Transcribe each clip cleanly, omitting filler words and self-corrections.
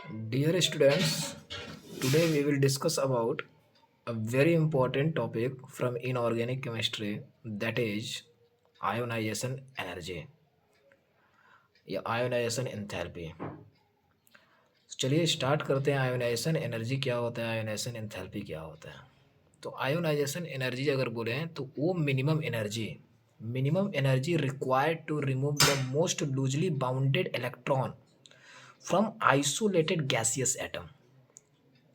Dear students, today we will discuss about a very important topic from inorganic chemistry, that is ionization energy या ionisation enthalpy. चलिए start करते हैं। Ionisation energy क्या होता है, ionisation enthalpy क्या होता है। तो आयोनाइजेशन एनर्जी अगर बोलें तो वो minimum energy required to remove the most loosely bounded electron from isolated gaseous atom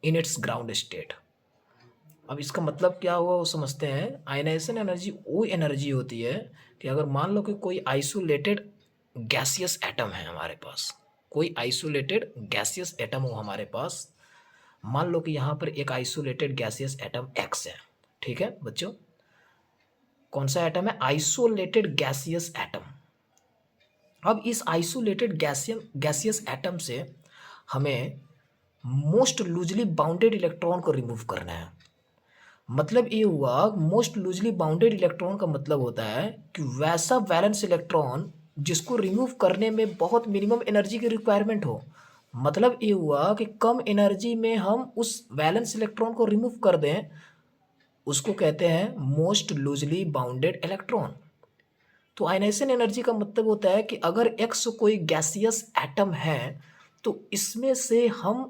in its ground state. अब इसका मतलब क्या हुआ वो समझते हैं। आयनाइजेशन एनर्जी वो एनर्जी होती है कि अगर मान लो कि कोई आइसोलेटेड गैसियस एटम है हमारे पास, कोई आइसोलेटेड गैसियस एटम हो हमारे पास। मान लो कि यहाँ पर एक आइसोलेटेड गैसियस एटम एक्स है। ठीक है बच्चों, कौन सा एटम है? Isolated gaseous atom. अब इस आइसोलेटेड गैसियस एटम से हमें मोस्ट लूजली बाउंडेड इलेक्ट्रॉन को रिमूव करना है। मतलब ये हुआ, मोस्ट लूजली बाउंडेड इलेक्ट्रॉन का मतलब होता है कि वैसा वैलेंस इलेक्ट्रॉन जिसको रिमूव करने में बहुत मिनिमम एनर्जी की रिक्वायरमेंट हो। मतलब ये हुआ कि कम एनर्जी में हम उस वैलेंस इलेक्ट्रॉन को रिमूव कर दें, उसको कहते हैं मोस्ट लूजली बाउंडेड इलेक्ट्रॉन। तो आयनाइजेशन एनर्जी का मतलब होता है कि अगर एक्स कोई गैसियस एटम है तो इसमें से हम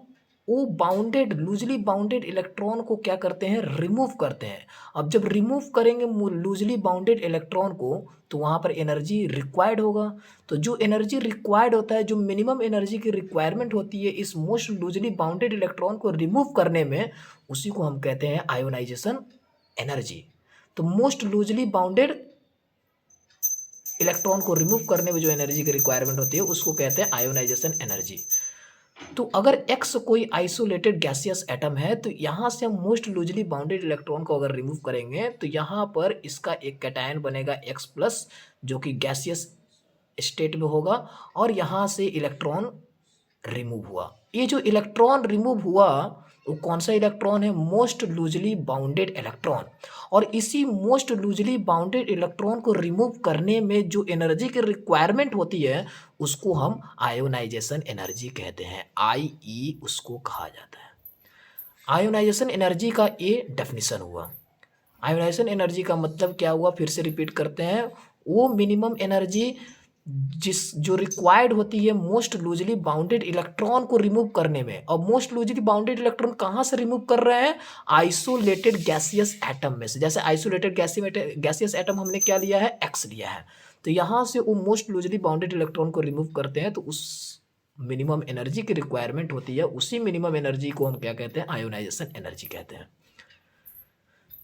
वो बाउंडेड लूजली बाउंडेड इलेक्ट्रॉन को क्या करते हैं? रिमूव करते हैं। अब जब रिमूव करेंगे लूजली बाउंडेड इलेक्ट्रॉन को तो वहाँ पर एनर्जी रिक्वायर्ड होगा। तो जो एनर्जी रिक्वायर्ड होता है, जो मिनिमम एनर्जी की रिक्वायरमेंट होती है इस मोस्ट लूजली बाउंडेड इलेक्ट्रॉन को रिमूव करने में, उसी को हम कहते हैं आयोनाइजेशन एनर्जी। तो मोस्ट लूजली बाउंडेड इलेक्ट्रॉन को रिमूव करने में जो एनर्जी की रिक्वायरमेंट होती है उसको कहते हैं आयोनाइजेशन एनर्जी। तो अगर एक्स कोई आइसोलेटेड गैसियस एटम है तो यहाँ से हम मोस्ट लूजली बाउंडेड इलेक्ट्रॉन को अगर रिमूव करेंगे तो यहाँ पर इसका एक कैटायन बनेगा एक्स प्लस, जो कि गैसियस स्टेट में होगा, और यहाँ से इलेक्ट्रॉन रिमूव हुआ। ये जो इलेक्ट्रॉन रिमूव हुआ वो कौन सा इलेक्ट्रॉन है? Most loosely bounded electron. और इसी मोस्ट लूजली बाउंडेड इलेक्ट्रॉन को रिमूव करने में जो एनर्जी की रिक्वायरमेंट होती है उसको हम आयोनाइजेशन एनर्जी कहते हैं। आई उसको कहा जाता है। आयोनाइजेशन एनर्जी का ये डेफिनेशन हुआ। आयोनाइजेशन एनर्जी का मतलब क्या हुआ, फिर से रिपीट करते हैं। वो मिनिमम एनर्जी जो रिक्वायर्ड होती है मोस्ट लूजली बाउंडेड इलेक्ट्रॉन को रिमूव करने में। और मोस्ट लूजली बाउंडेड इलेक्ट्रॉन कहाँ से रिमूव कर रहे हैं? आइसोलेटेड गैसियस एटम में से। जैसे आइसोलेटेड गैसियस एटम हमने क्या लिया है? एक्स लिया है। तो यहाँ से वो मोस्ट लूजली बाउंडेड इलेक्ट्रॉन को रिमूव करते हैं तो उस मिनिमम एनर्जी की रिक्वायरमेंट होती है, उसी मिनिमम एनर्जी को हम क्या कहते हैं? आयोनाइजेशन एनर्जी कहते हैं।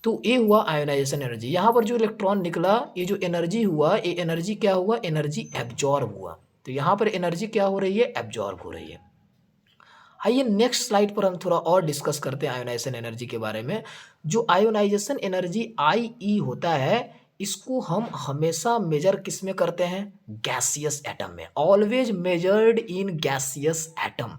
तो ये हुआ आयोनाइजेशन एनर्जी। यहाँ पर जो इलेक्ट्रॉन निकला, ये जो एनर्जी हुआ, ये एनर्जी क्या हुआ? एनर्जी एब्जॉर्ब हुआ। तो यहाँ पर एनर्जी क्या हो रही है? एब्जॉर्ब हो रही है। आइए नेक्स्ट स्लाइड पर हम थोड़ा और डिस्कस करते हैं आयोनाइजेशन एनर्जी के बारे में। जो आयोनाइजेशन एनर्जी आई होता है, इसको हम हमेशा मेजर किस में करते हैं? गैसियस एटम में। Always measured in gaseous atom.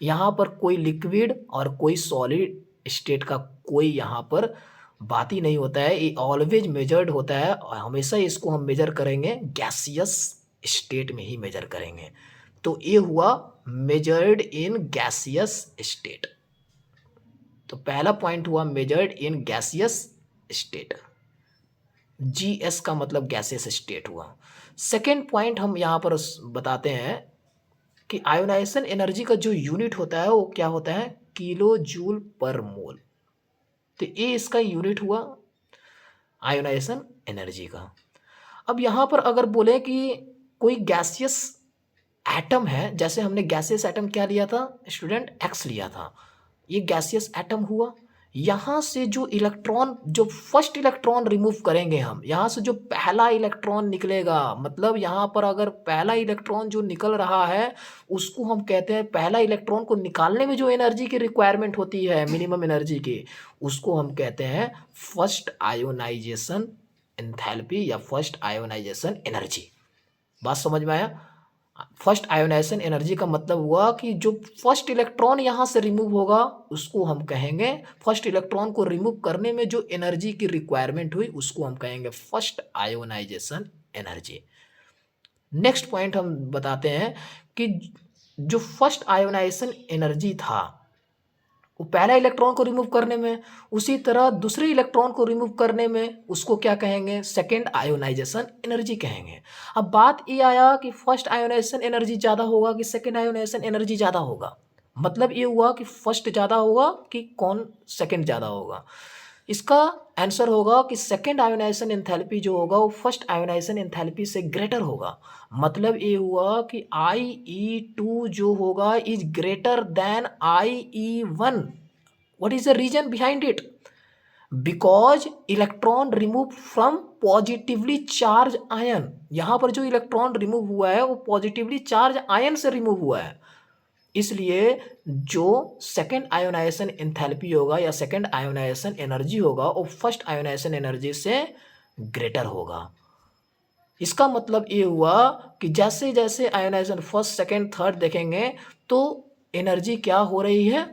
यहाँ पर कोई लिक्विड और कोई सॉलिड स्टेट का कोई यहाँ पर बात ही नहीं होता है। ये ऑलवेज मेजर्ड होता है और हमेशा इसको हम मेजर करेंगे गैसियस स्टेट में ही मेजर करेंगे। तो ये हुआ मेजर्ड इन गैसियस स्टेट। तो पहला पॉइंट हुआ measured in gaseous state. GS का मतलब गैसियस स्टेट हुआ। सेकेंड पॉइंट हम यहाँ पर बताते हैं कि आयोनाइजेशन एनर्जी का जो यूनिट होता है वो क्या होता है? किलो जूल पर मोल। तो ये इसका यूनिट हुआ आयोनाइजेशन एनर्जी का। अब यहाँ पर अगर बोले कि कोई गैसियस एटम है, जैसे हमने गैसियस एटम क्या लिया था स्टूडेंट? एक्स लिया था। ये गैसियस एटम हुआ। यहाँ से जो इलेक्ट्रॉन, जो फर्स्ट इलेक्ट्रॉन रिमूव करेंगे हम, यहाँ से जो पहला इलेक्ट्रॉन निकलेगा, मतलब यहाँ पर अगर पहला इलेक्ट्रॉन जो निकल रहा है उसको हम कहते हैं, पहला इलेक्ट्रॉन को निकालने में जो एनर्जी की रिक्वायरमेंट होती है मिनिमम एनर्जी की, उसको हम कहते हैं फर्स्ट आयोनाइजेशन एंथैल्पी या फर्स्ट आयोनाइजेशन एनर्जी। बात समझ में आया? फर्स्ट आयोनाइजेशन एनर्जी का मतलब हुआ कि जो फर्स्ट इलेक्ट्रॉन यहाँ से रिमूव होगा उसको हम कहेंगे, फर्स्ट इलेक्ट्रॉन को रिमूव करने में जो एनर्जी की रिक्वायरमेंट हुई उसको हम कहेंगे first ionization energy. Next point हम बताते हैं कि जो फर्स्ट आयोनाइजेशन एनर्जी था वो पहला इलेक्ट्रॉन को रिमूव करने में, उसी तरह दूसरे इलेक्ट्रॉन को रिमूव करने में उसको क्या कहेंगे, सेकेंड आयोनाइजेशन एनर्जी कहेंगे। अब बात ये आया कि फर्स्ट आयोनाइजेशन एनर्जी ज़्यादा होगा कि सेकेंड आयोनाइजेशन एनर्जी ज़्यादा होगा। मतलब ये हुआ कि फर्स्ट ज़्यादा होगा कि कौन सेकेंड ज़्यादा होगा। इसका आंसर होगा कि सेकेंड आयोनाइजेशन एंथैल्पी जो होगा वो फर्स्ट आयोनाइजेशन एंथैल्पी से ग्रेटर होगा। मतलब ये हुआ कि IE2 जो होगा is greater than IE1। What is the reason behind it? Because electron remove from positively charge ion. यहाँ पर जो इलेक्ट्रॉन रिमूव हुआ है वो पॉजिटिवली चार्ज आयन से रिमूव हुआ है। इसलिए जो सेकेंड आयोनाइजेशन एंथैल्पी होगा या सेकेंड आयोनाइजेशन एनर्जी होगा वो फर्स्ट आयोनाइजेशन एनर्जी से ग्रेटर होगा। इसका मतलब ये हुआ कि जैसे जैसे आयोनाइजेशन फर्स्ट सेकेंड थर्ड देखेंगे तो एनर्जी क्या हो रही है,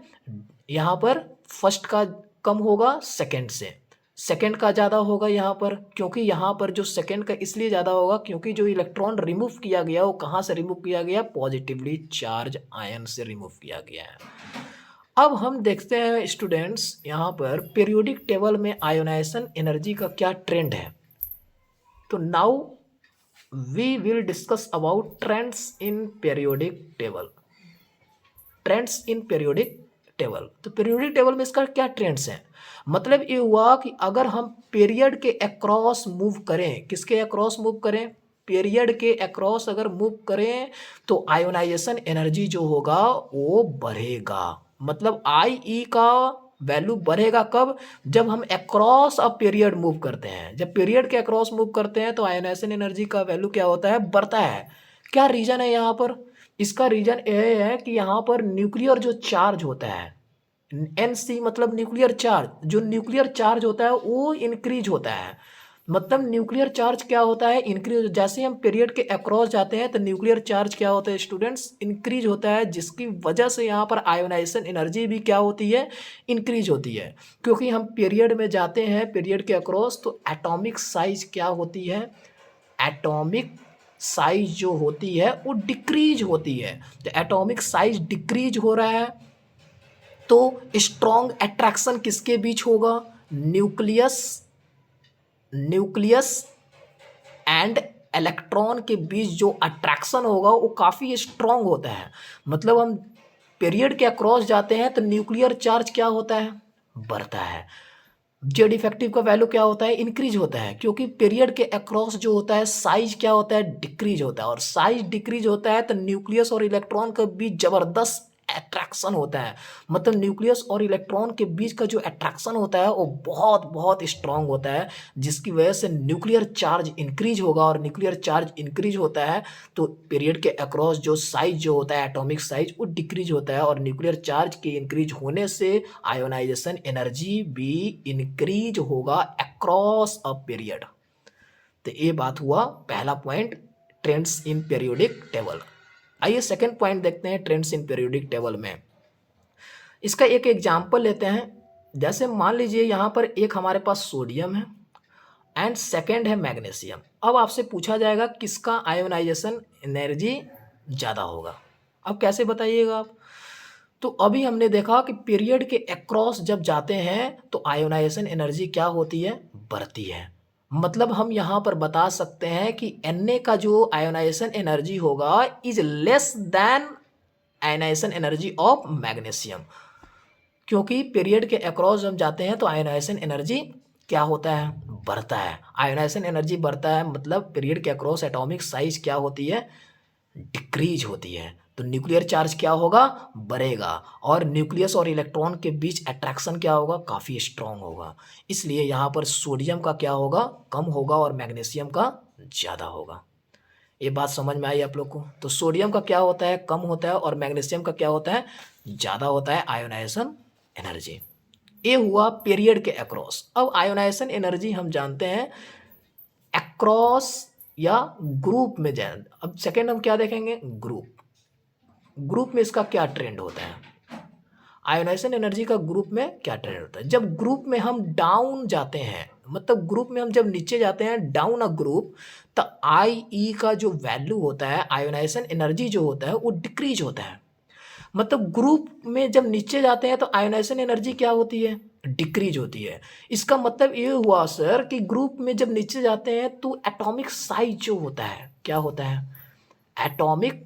यहाँ पर फर्स्ट का कम होगा सेकेंड से, सेकेंड का ज़्यादा होगा यहाँ पर, क्योंकि यहाँ पर जो सेकेंड का इसलिए ज़्यादा होगा क्योंकि जो इलेक्ट्रॉन रिमूव किया गया वो कहाँ से रिमूव किया गया, पॉजिटिवली चार्ज आयन से रिमूव किया गया है। अब हम देखते हैं स्टूडेंट्स यहाँ पर पीरियोडिक टेबल में आयोनाइजेशन एनर्जी का क्या ट्रेंड है। तो now we will discuss about trends in periodic table. Trends in periodic table, तो पीरियोडिक टेबल में इसका क्या ट्रेंड्स हैं। मतलब ये हुआ कि अगर हम पीरियड के अक्रॉस मूव करें, किसके अक्रॉस मूव करें, पीरियड के अक्रॉस अगर मूव करें तो आयोनाइजेशन एनर्जी जो होगा वो बढ़ेगा। मतलब IE का वैल्यू बढ़ेगा कब, जब हम अक्रॉस अ पीरियड मूव करते हैं। जब पीरियड के अक्रॉस मूव करते हैं तो आयोनाइजेशन एनर्जी का वैल्यू क्या होता है, बढ़ता है। क्या रीजन है यहाँ पर, इसका रीजन यह है कि यहाँ पर न्यूक्लियर जो चार्ज होता है, NC मतलब न्यूक्लियर चार्ज, जो न्यूक्लियर चार्ज होता है वो इंक्रीज होता है। मतलब न्यूक्लियर चार्ज क्या होता है, इंक्रीज। जैसे हम पीरियड के अक्रॉस जाते हैं तो न्यूक्लियर चार्ज क्या होता है स्टूडेंट्स, इंक्रीज होता है, जिसकी वजह से यहाँ पर आयोनाइजेशन एनर्जी भी क्या होती है, इंक्रीज होती है। क्योंकि हम पीरियड में जाते हैं, पीरियड के अक्रॉस, तो एटॉमिक साइज क्या होती है, एटॉमिक साइज जो होती है वो डिक्रीज होती है। तो एटॉमिक साइज डिक्रीज हो रहा है तो स्ट्रॉन्ग अट्रैक्शन किसके बीच होगा, न्यूक्लियस एंड इलेक्ट्रॉन के बीच जो अट्रैक्शन होगा वो काफ़ी स्ट्रॉन्ग होता है। मतलब हम पीरियड के अक्रॉस जाते हैं तो न्यूक्लियर चार्ज क्या होता है, बढ़ता है। जेड इफेक्टिव का वैल्यू क्या होता है, इंक्रीज होता है, क्योंकि पीरियड के अक्रॉस जो होता है साइज क्या होता है, डिक्रीज होता है। और साइज डिक्रीज होता है तो न्यूक्लियस और इलेक्ट्रॉन के बीच जबरदस्त अट्रैक्शन होता है। मतलब न्यूक्लियस और इलेक्ट्रॉन के बीच का जो अट्रैक्शन होता है वो बहुत बहुत स्ट्रांग होता है, जिसकी वजह से न्यूक्लियर चार्ज इंक्रीज होगा। और न्यूक्लियर चार्ज इंक्रीज होता है तो पीरियड के अक्रॉस जो साइज जो होता है, एटॉमिक साइज, वो डिक्रीज होता है। और न्यूक्लियर चार्ज के इंक्रीज होने से आयोनाइजेशन एनर्जी भी इंक्रीज होगा अक्रॉस अ पीरियड। तो ये बात हुआ पहला point, trends in periodic table. आइए सेकंड पॉइंट देखते हैं ट्रेंड्स इन पीरियोडिक टेबल में। इसका एक एग्जांपल लेते हैं। जैसे मान लीजिए यहाँ पर एक हमारे पास सोडियम है एंड सेकंड है मैग्नीशियम। अब आपसे पूछा जाएगा किसका आयोनाइजेशन एनर्जी ज़्यादा होगा। अब कैसे बताइएगा आप, तो अभी हमने देखा कि पीरियड के अक्रॉस जब जाते हैं तो आयोनाइजेशन एनर्जी क्या होती है, बढ़ती है। मतलब हम यहाँ पर बता सकते हैं कि Na का जो आयोनाइजेशन एनर्जी होगा is less than ionization energy of magnesium. क्योंकि पीरियड के अक्रॉस जब जाते हैं तो आयोनाइजेशन एनर्जी क्या होता है, बढ़ता है। आयोनाइजेशन एनर्जी बढ़ता है मतलब पीरियड के अक्रॉस एटॉमिक साइज क्या होती है, डिक्रीज होती है। तो न्यूक्लियर चार्ज क्या होगा, बढ़ेगा। और न्यूक्लियस और इलेक्ट्रॉन के बीच अट्रैक्शन क्या होगा, काफ़ी स्ट्रांग होगा। इसलिए यहाँ पर सोडियम का क्या होगा, कम होगा और मैग्नीशियम का ज़्यादा होगा। ये बात समझ में आई आप लोग को। तो सोडियम का क्या होता है, कम होता है, और मैग्नीशियम का क्या होता है, ज़्यादा होता है आयोनाइजेशन एनर्जी। ये हुआ पीरियड के अक्रॉस। अब आयोनाइजेशन एनर्जी हम जानते हैं अक्रॉस या ग्रुप में जाए। अब सेकेंड हम क्या देखेंगे, ग्रुप में इसका क्या ट्रेंड होता है, आयोनाइजेशन एनर्जी का ग्रुप में क्या ट्रेंड होता है। जब ग्रुप में हम डाउन जाते हैं मतलब ग्रुप में हम जब नीचे जाते हैं डाउन अ ग्रुप, तो IE का जो वैल्यू होता है, आयोनाइजेशन एनर्जी जो होता है वो डिक्रीज होता है। मतलब ग्रुप में जब नीचे जाते हैं तो आयोनाइजेशन एनर्जी क्या होती है, डिक्रीज होती है। इसका मतलब ये हुआ सर कि ग्रुप में जब नीचे जाते हैं तो एटॉमिक साइज जो होता है, क्या होता है, एटॉमिक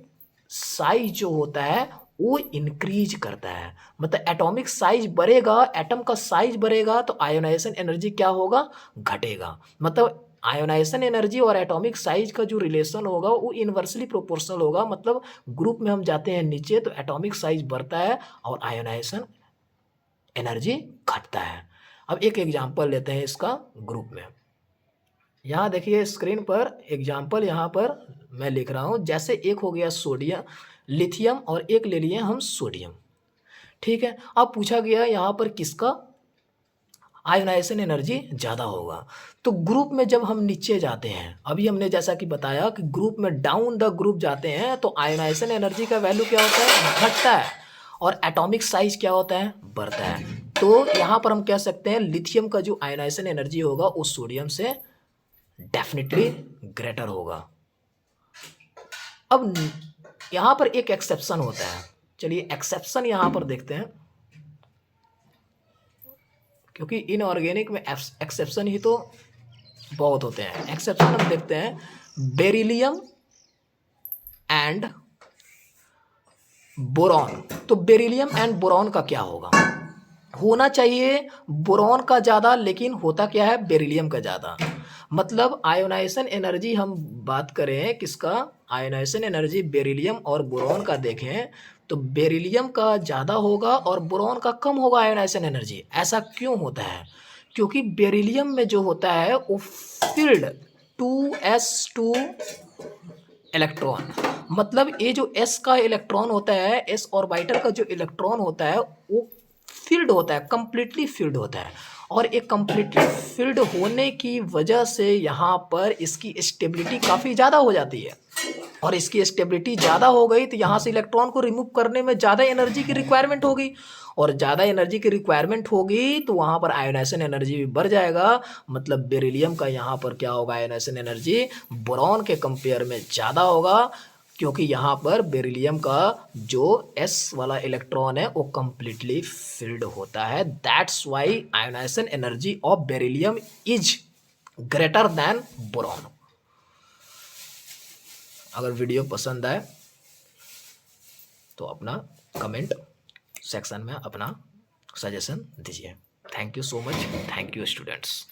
साइज जो होता है वो इंक्रीज करता है। मतलब एटॉमिक साइज बढ़ेगा, एटम का साइज बढ़ेगा तो आयोनाइजेशन एनर्जी क्या होगा, घटेगा। मतलब आयोनाइजेशन एनर्जी और एटॉमिक साइज का जो रिलेशन होगा वो इन्वर्सली प्रोपोर्शनल होगा। मतलब ग्रुप में हम जाते हैं नीचे तो एटॉमिक साइज बढ़ता है और आयोनाइजेशन एनर्जी घटता है। अब एक एग्जांपल लेते हैं इसका ग्रुप में। यहाँ देखिए स्क्रीन पर एग्जांपल यहाँ पर मैं लिख रहा हूँ। जैसे एक हो गया सोडियम, लिथियम और एक ले लिए हम सोडियम, ठीक है। अब पूछा गया यहाँ पर किसका आयोनाइजेशन एनर्जी ज़्यादा होगा। तो ग्रुप में जब हम नीचे जाते हैं, अभी हमने जैसा कि बताया कि ग्रुप में डाउन द ग्रुप जाते हैं तो आयोनाइजेशन एनर्जी का वैल्यू क्या होता है, घटता है, और एटॉमिक साइज क्या होता है, बढ़ता है। तो यहाँ पर हम कह सकते हैं लिथियम का जो आयोनाइजेशन एनर्जी होगा वो सोडियम से डेफिनेटली ग्रेटर होगा। अब यहाँ पर एक एक्सेप्शन होता है, चलिए एक्सेप्शन यहाँ पर देखते हैं, क्योंकि इनऑर्गेनिक में एक्सेप्शन ही तो बहुत होते हैं। एक्सेप्शन हम देखते हैं बेरिलियम एंड बोरॉन। तो बेरिलियम एंड बोरॉन का क्या होगा, होना चाहिए बोरॉन का ज़्यादा, लेकिन होता क्या है, बेरिलियम का ज़्यादा। मतलब आयोनाइजेशन एनर्जी हम बात करें किसका, आयोनाइजेशन एनर्जी बेरिलियम और बोरॉन का देखें तो बेरिलियम का ज़्यादा होगा और बोरॉन का कम होगा आयोनाइजेशन एनर्जी। ऐसा क्यों होता है, क्योंकि बेरिलियम में जो होता है वो फील्ड 2s2 इलेक्ट्रॉन, मतलब ये जो s का इलेक्ट्रॉन होता है, s ऑर्बिटल का जो इलेक्ट्रॉन होता है वो फील्ड होता है, कंप्लीटली फील्ड होता है। और एक कंप्लीटली फील्ड होने की वजह से यहाँ पर इसकी स्टेबिलिटी काफ़ी ज़्यादा हो जाती है, और इसकी स्टेबिलिटी ज़्यादा हो गई तो यहाँ से इलेक्ट्रॉन को रिमूव करने में ज़्यादा एनर्जी की रिक्वायरमेंट होगी, और ज़्यादा एनर्जी की रिक्वायरमेंट होगी तो वहाँ पर आयोनाइजेशन एनर्जी भी बढ़ जाएगा। मतलब बेरिलियम का यहाँ पर क्या होगा, आयोनाइजेशन एनर्जी बोरॉन के कंपेयर में ज़्यादा होगा, क्योंकि यहाँ पर बेरिलियम का जो s वाला इलेक्ट्रॉन है वो कंप्लीटली फिल्ड होता है। That's why ionization energy of beryllium is greater than boron. अगर वीडियो पसंद आए तो अपना कमेंट सेक्शन में अपना सजेशन दीजिए। Thank you so much, thank you students.